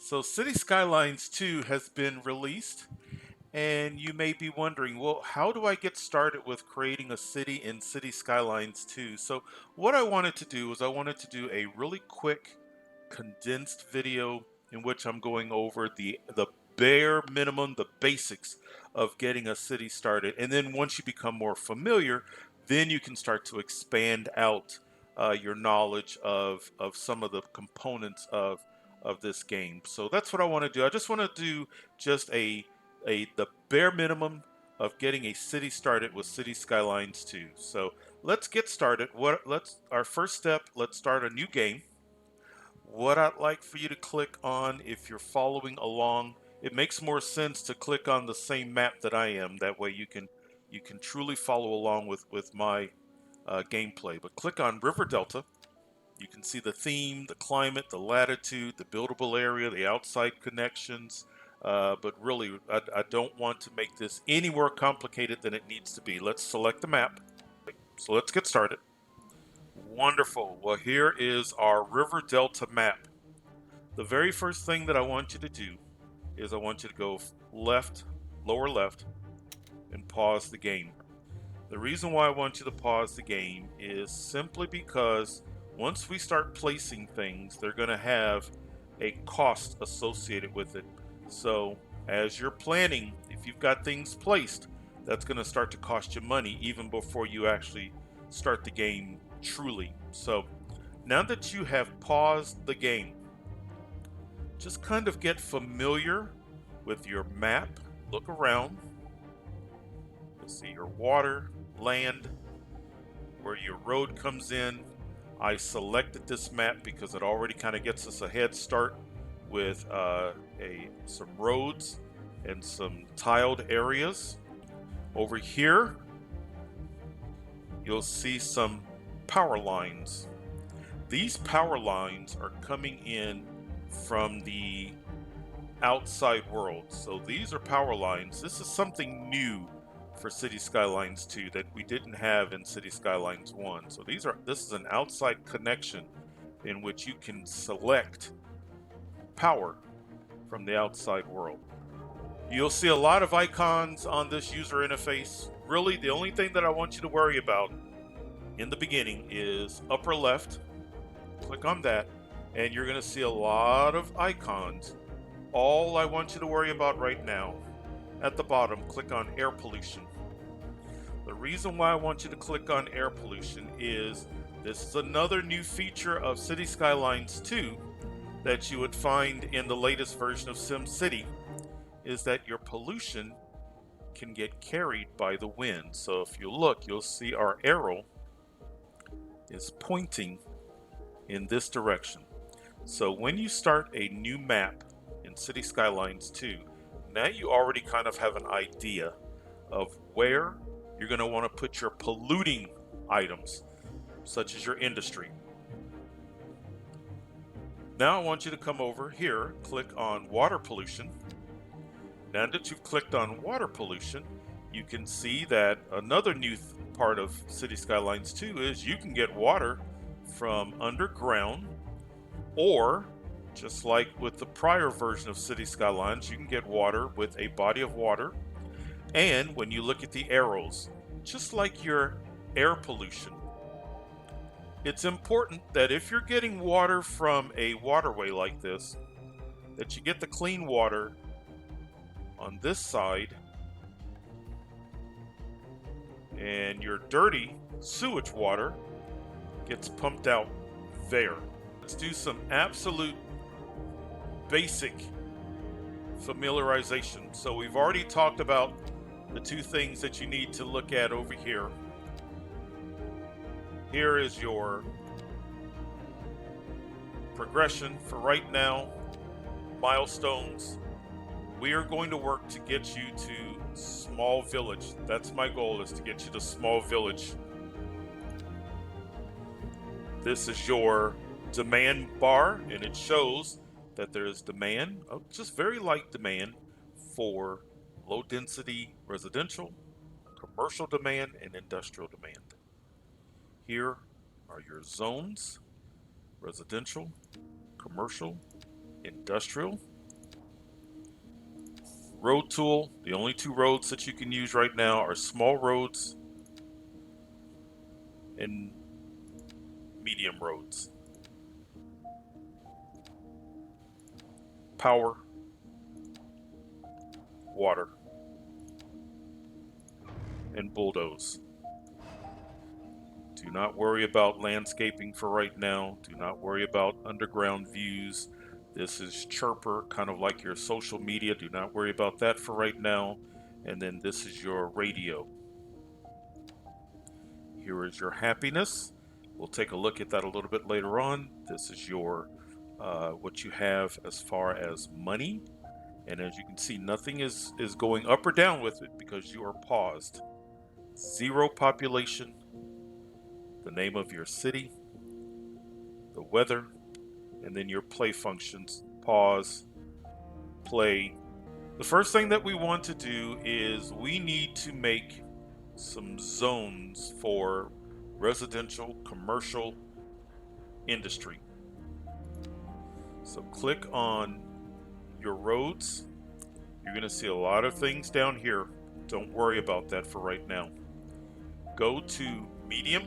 So City Skylines 2 has been released, and you may be wondering, well, how do I get started with creating a city in City Skylines 2? So what I wanted to do is I wanted to do a really quick condensed video in which I'm going over the bare minimum, the basics of getting a city started. And then once you become more familiar, then you can start to expand out your knowledge of some of the components of this game. So that's what I want to do. I just want to do just a the bare minimum of getting a city started with City Skylines 2. So let's get started. Let's our first step, let's start a new game. What I'd like for you to click on, if you're following along, it makes more sense to click on the same map that I am. That way you can truly follow along with my gameplay. But click on River Delta. You can see the theme, the climate, the latitude, the buildable area, the outside connections. But really, I don't want to make this any more complicated than it needs to be. Let's select the map. So let's get started. Wonderful. Well, here is our River Delta map. The very first thing that I want you to do is I want you to go left, lower left, and pause the game. The reason why I want you to pause the game is simply because once we start placing things, they're going to have a cost associated with it. So as you're planning, if you've got things placed, that's going to start to cost you money even before you actually start the game truly. So now that you have paused the game, just kind of get familiar with your map. Look around. You'll see your water, land, where your road comes in. I selected this map because it already kind of gets us a head start with some roads and some tiled areas. Over here, you'll see some power lines. These power lines are coming in from the outside world. So these are power lines. This is something new for City Skylines 2 that we didn't have in City Skylines 1. So this is an outside connection in which you can select power from the outside world. You'll see a lot of icons on this user interface. Really, the only thing that I want you to worry about in the beginning is upper left. Click on that, and you're going to see a lot of icons. All I want you to worry about right now, at the bottom, click on air pollution. The reason why I want you to click on air pollution is this is another new feature of City Skylines 2 that you would find in the latest version of SimCity, is that your pollution can get carried by the wind. So if you look, you'll see our arrow is pointing in this direction. So when you start a new map in City Skylines 2, now you already kind of have an idea of where you're going to want to put your polluting items, such as your industry. Now I want you to come over here, click on water pollution. Now that you've clicked on water pollution, you can see that another new part of City Skylines 2 is you can get water from underground, or just like with the prior version of City Skylines, you can get water with a body of water. And when you look at the arrows, just like your air pollution, it's important that if you're getting water from a waterway like this, that you get the clean water on this side, and your dirty sewage water gets pumped out there. Let's do some absolute basic familiarization. So we've already talked about the two things that you need to look at over here. Here is your progression for right now, milestones. We are going to work to get you to Small Village. That's my goal, is to get you to Small Village. This is your demand bar, and it shows that there is demand, just very light demand, for low density residential, commercial demand, and industrial demand. Here are your zones: residential, commercial, industrial. road tool. The only two roads that you can use right now are small roads and medium roads. Power, water, and bulldoze. Do not worry about landscaping for right now. Do not worry about underground views. This is chirper, kind of like your social media. Do not worry about that for right now. And then this is your radio. Here is your happiness. We'll take a look at that a little bit later on. This is your what you have as far as money. And as you can see, nothing is going up or down with it because you are paused. Zero population, the name of your city, the weather, and then your play functions. Pause, play. The first thing that we want to do is we need to make some zones for residential, commercial, industry. So click on your roads. You're going to see a lot of things down here. Don't worry about that for right now. Go to medium.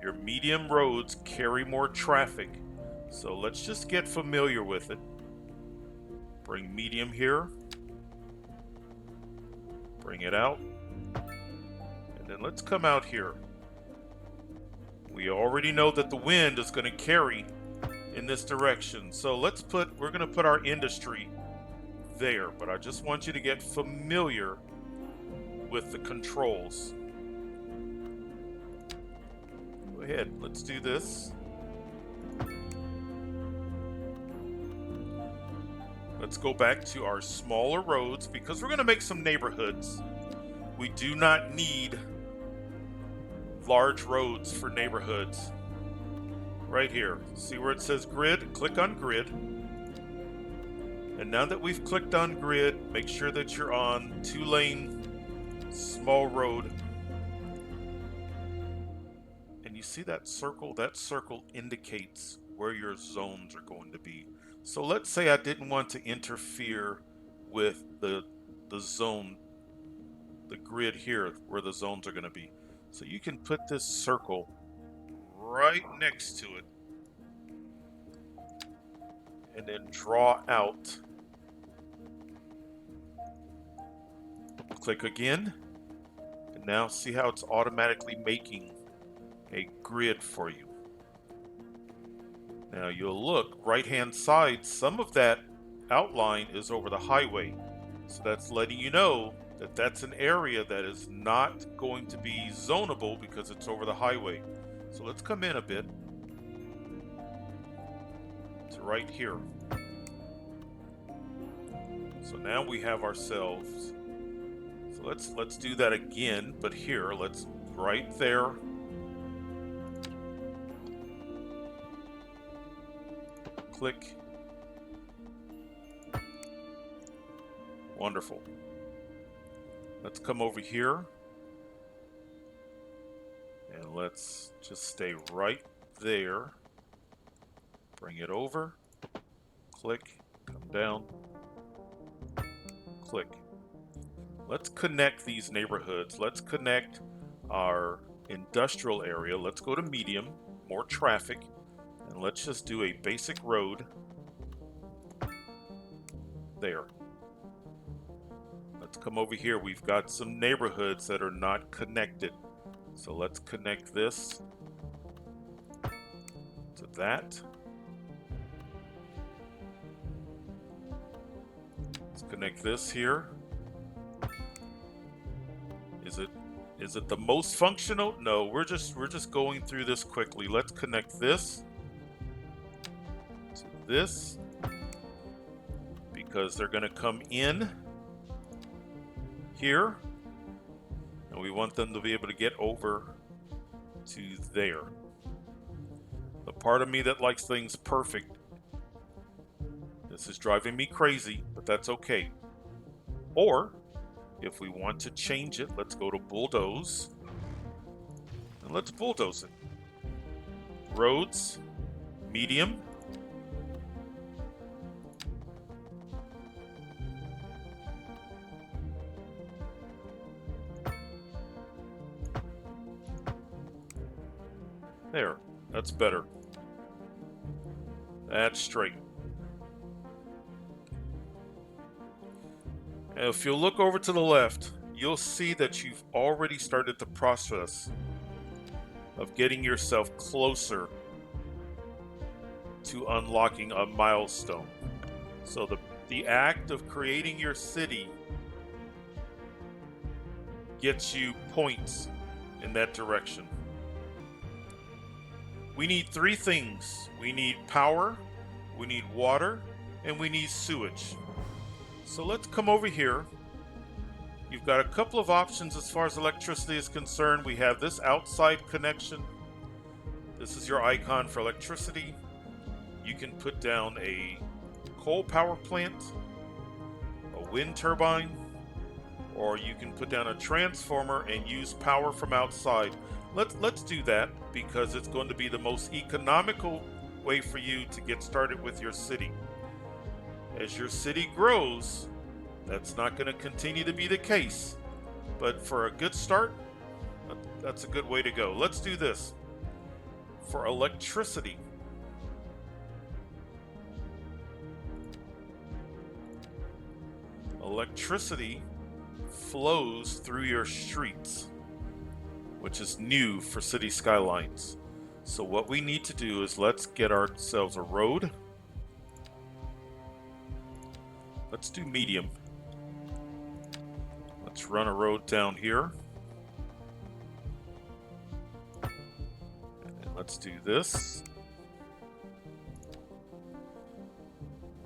Your medium roads carry more traffic. So let's just get familiar with it. Bring medium here. Bring it out. And then let's come out here. We already know that the wind is going to carry in this direction. So we're going to put our industry there, but I just want you to get familiar with the controls. Go ahead, let's do this. Let's go back to our smaller roads because we're going to make some neighborhoods. We do not need large roads for neighborhoods. Right here, see where it says grid? Click on grid. And now that we've clicked on grid, make sure that you're on 2-lane small road. And you see that circle? That circle indicates where your zones are going to be. So let's say I didn't want to interfere with the zone, the grid here, where the zones are going to be. So you can put this circle right next to it and then draw out. Click again, and now see how it's automatically making a grid for you. Now you'll look right hand side, some of that outline is over the highway. So that's letting you know that that's an area that is not going to be zonable because it's over the highway. So let's come in a bit to right here. So now we have ourselves. So let's do that again, but here, let's right there. Click. Wonderful. Let's come over here and let's just stay right there. Bring it over. Click. Come down. Click. Let's connect these neighborhoods. Let's connect our industrial area. Let's go to medium, more traffic, and let's just do a basic road there. Let's come over here. We've got some neighborhoods that are not connected. So let's connect this to that. Let's connect this here. Is it the most functional? No, we're just going through this quickly. Let's connect this to this because they're going to come in here and we want them to be able to get over to there. The part of me that likes things perfect, this is driving me crazy, but that's okay. Or if we want to change it, let's go to bulldoze and let's bulldoze it. Roads, medium. There, that's better. That's straight. And if you look over to the left, you'll see that you've already started the process of getting yourself closer to unlocking a milestone. So the act of creating your city gets you points in that direction. We need three things. We need power, we need water, and we need sewage. So let's come over here. You've got a couple of options as far as electricity is concerned. We have this outside connection. This is your icon for electricity. You can put down a coal power plant, a wind turbine, or you can put down a transformer and use power from outside. Let's do that because it's going to be the most economical way for you to get started with your city. As your city grows, that's not going to continue to be the case, but for a good start, that's a good way to go. Let's do this. For electricity, electricity flows through your streets, which is new for City Skylines. So what we need to do is let's get ourselves a road. Let's do medium. Let's run a road down here. And let's do this.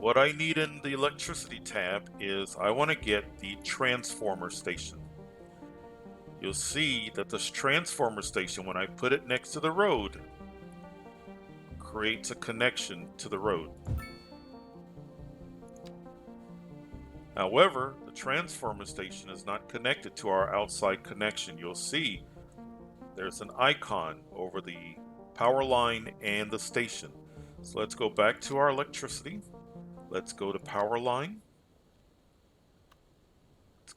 What I need in the electricity tab is I want to get the transformer station. You'll see that this transformer station, when I put it next to the road, creates a connection to the road. However, the transformer station is not connected to our outside connection. You'll see there's an icon over the power line and the station. So let's go back to our electricity. Let's go to power line. Let's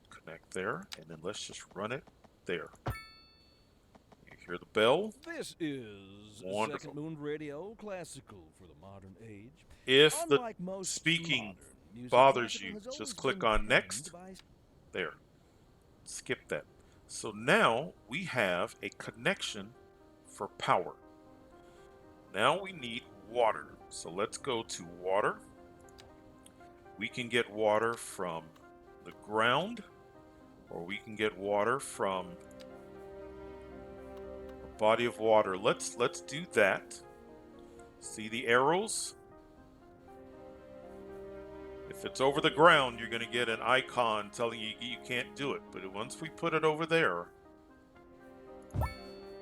connect there, and then let's just run it there. You hear the bell? This is Wonderful. Second Moon Radio, classical for the modern age. If the Unlike most speaking modern music, bothers classical you, has always just click been on next. framed by- There. Skip that. So now we have a connection for power. Now we need water. So let's go to water. We can get water from the ground, or we can get water from a body of water. Let's do that. See the arrows? If it's over the ground, you're going to get an icon telling you you can't do it. But once we put it over there,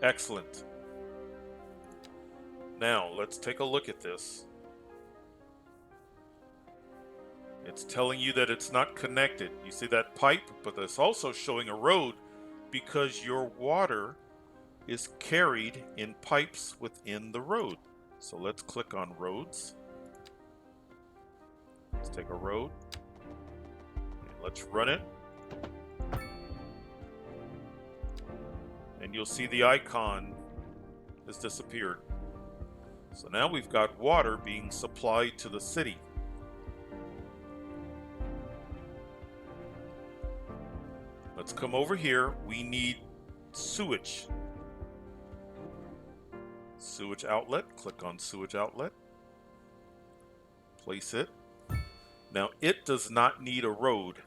excellent. Now, let's take a look at this. It's telling you that it's not connected. You see that pipe, but it's also showing a road because your water is carried in pipes within the road. So let's click on roads. Let's take a road and let's run it. And you'll see the icon has disappeared. So now we've got water being supplied to the city. Let's come over here. We need sewage. Sewage outlet. Click on sewage outlet. Place it. Now it does not need a road,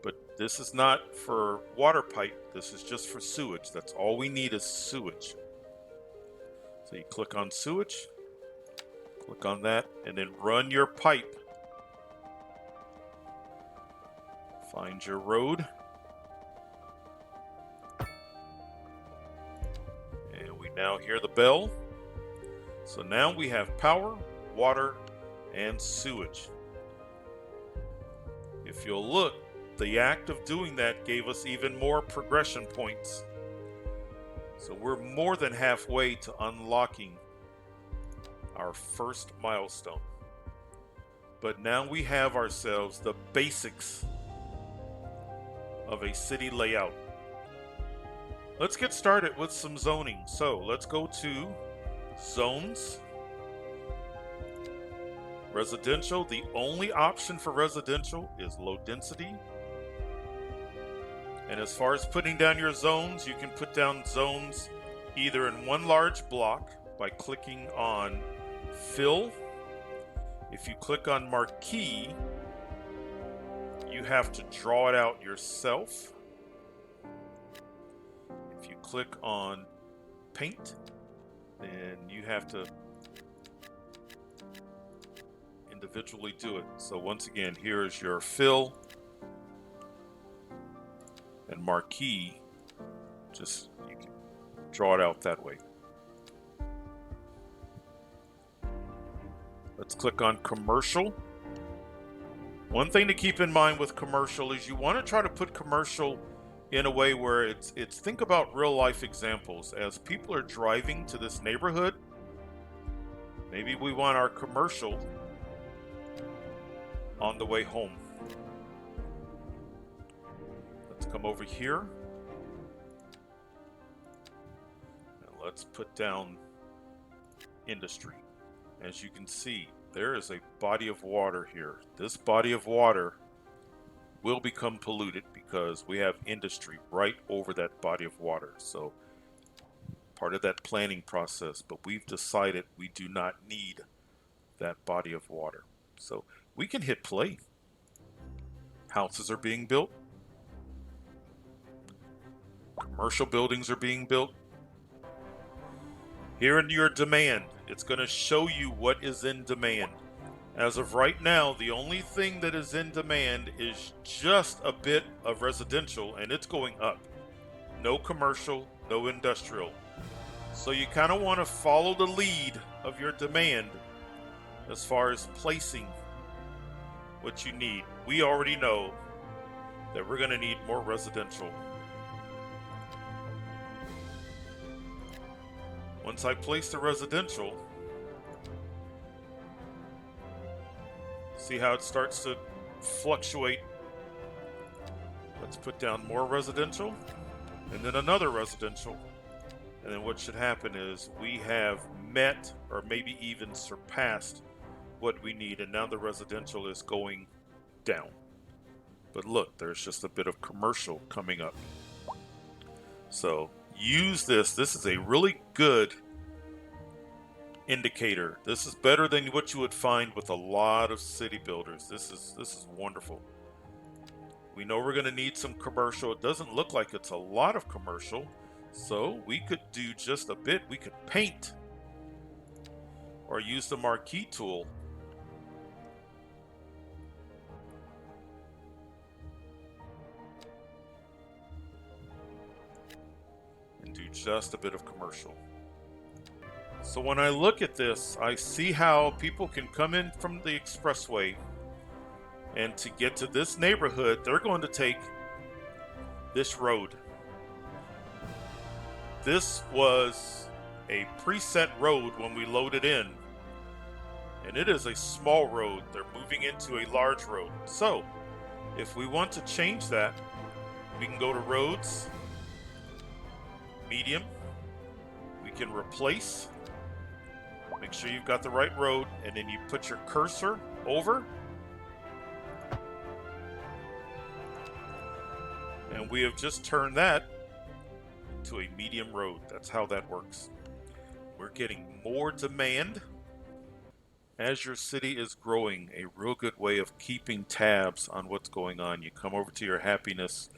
but this is not for water pipe. This is just for sewage. That's all we need is sewage. So you click on sewage, click on that, and then run your pipe. Find your road. And we now hear the bell. So now we have power, water, and sewage. If you'll look, the act of doing that gave us even more progression points. So we're more than halfway to unlocking our first milestone. But now we have ourselves the basics of a city layout. Let's get started with some zoning. So let's go to zones, residential. The only option for residential is low density. And as far as putting down your zones, you can put down zones either in one large block by clicking on fill. If you click on marquee, you have to draw it out yourself. If you click on paint, then you have to individually do it. So once again, here is your fill and marquee. Just you can draw it out that way. Let's click on commercial. One thing to keep in mind with commercial is you want to try to put commercial in a way where it's think about real life examples. As people are driving to this neighborhood, maybe we want our commercial on the way home. Let's come over here and let's put down industry. As you can see, there is a body of water here. This body of water will become polluted because we have industry right over that body of water. So part of that planning process, but we've decided we do not need that body of water. So we can hit play. Houses are being built. Commercial buildings are being built. Here in your demand, it's going to show you what is in demand. As of right now, the only thing that is in demand is just a bit of residential, and it's going up. No commercial, no industrial. So you kind of want to follow the lead of your demand as far as placing what you need. We already know that we're going to need more residential. Once I place the residential, see how it starts to fluctuate. Let's put down more residential and then another residential. And then what should happen is we have met or maybe even surpassed what we need. And now the residential is going down. But look, there's just a bit of commercial coming up. So use this. This is a really good indicator. This is better than what you would find with a lot of city builders. This is wonderful. We know we're going to need some commercial. It doesn't look like it's a lot of commercial, so we could do just a bit. We could paint or use the marquee tool. And do just a bit of commercial. So when I look at this, I see how people can come in from the expressway, and to get to this neighborhood, they're going to take this road. This was a preset road when we loaded in, and it is a small road. They're moving into a large road. So if we want to change that, we can go to roads, medium, we can replace. Make sure you've got the right road, and then you put your cursor over. And we have just turned that to a medium road. That's how that works. We're getting more demand as your city is growing. A real good way of keeping tabs on what's going on. You come over to your happiness.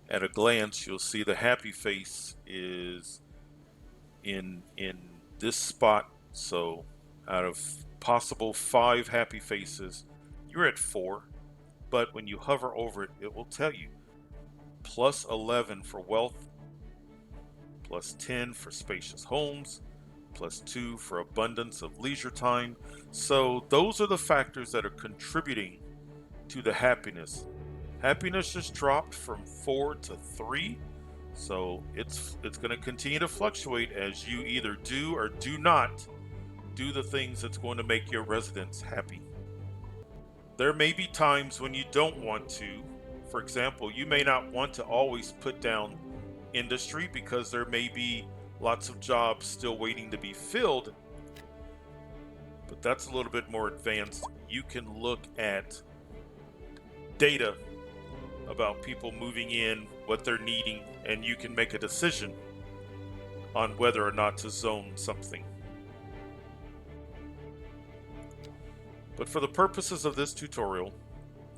At a glance, you'll see the happy face is in this spot. So out of possible 5 happy faces, you're at 4. But when you hover over it, it will tell you plus 11 for wealth, plus 10 for spacious homes, plus 2 for abundance of leisure time. So those are the factors that are contributing to the happiness. Happiness just dropped from 4 to 3. So it's going to continue to fluctuate as you either do or do not do the things that's going to make your residents happy. There may be times when you don't want to. For example, you may not want to always put down industry because there may be lots of jobs still waiting to be filled, but that's a little bit more advanced. You can look at data about people moving in, what they're needing, and you can make a decision on whether or not to zone something. But for the purposes of this tutorial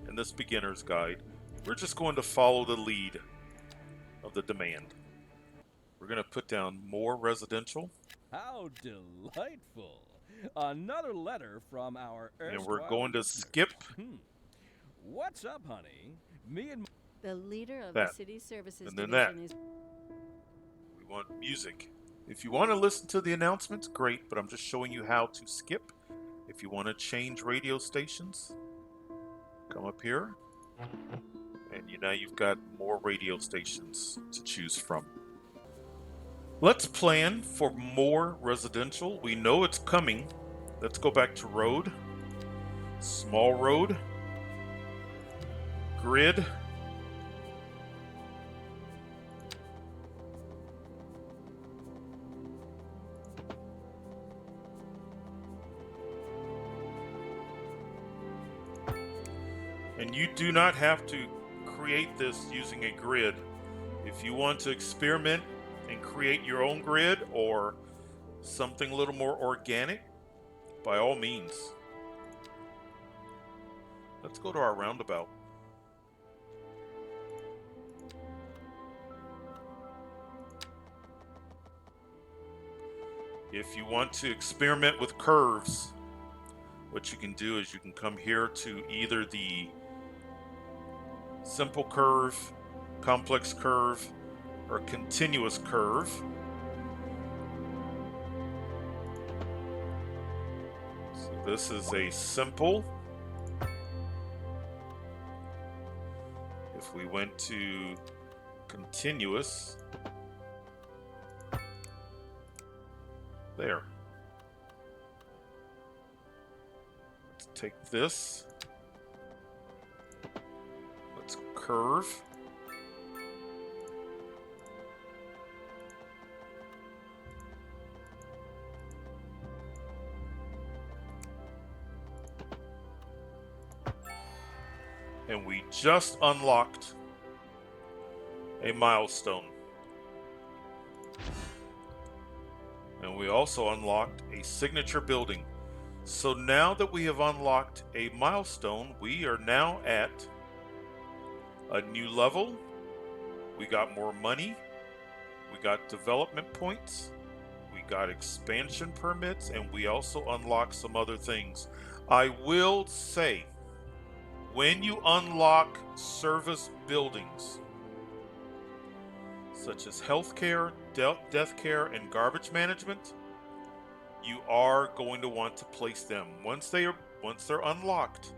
and this beginner's guide, we're just going to follow the lead of the demand. We're going to put down more residential, How delightful! Another letter from our and we're erstwhile going to listeners. skip What's up, honey? Me and The leader of the that, City Services and then that. Division is We want music. If you want to listen to the announcements, great, but I'm just showing you how to skip. If you want to change radio stations, come up here, and now you've got more radio stations to choose from. Let's plan for more residential. We know it's coming. Let's go back to road, small road, grid, and you do not have to create this using a grid. If you want to experiment and create your own grid or something a little more organic, by all means. Let's go to our roundabout. If you want to experiment with curves, what you can do is you can come here to either the simple curve, complex curve, or continuous curve. So this is a simple. If we went to continuous, there. Let's take this. Let's curve. And we just unlocked a milestone. And we also unlocked a signature building. So now that we have unlocked a milestone, we are now at a new level. We got more money. We got development points. We got expansion permits, and we also unlocked some other things. I will say, when you unlock service buildings, such as healthcare, death care, and garbage management, you are going to want to place them. Once they're unlocked,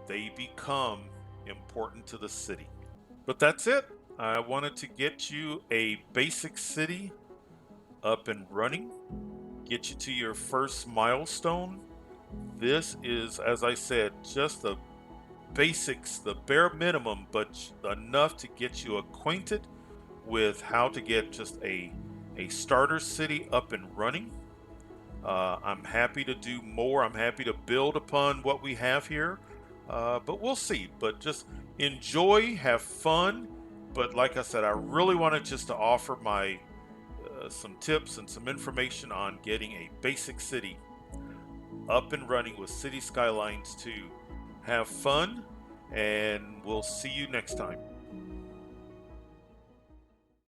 they become important to the city. But that's it. I wanted to get you a basic city up and running, get you to your first milestone. This is, as I said, just the basics, the bare minimum, but enough to get you acquainted with how to get just a starter city up and running. I'm happy to do more. I'm happy to build upon what we have here, but we'll see. But just enjoy, have fun. But like I said, I really wanted just to offer my some tips and some information on getting a basic city up and running with Cities Skylines 2. Have fun, and we'll see you next time.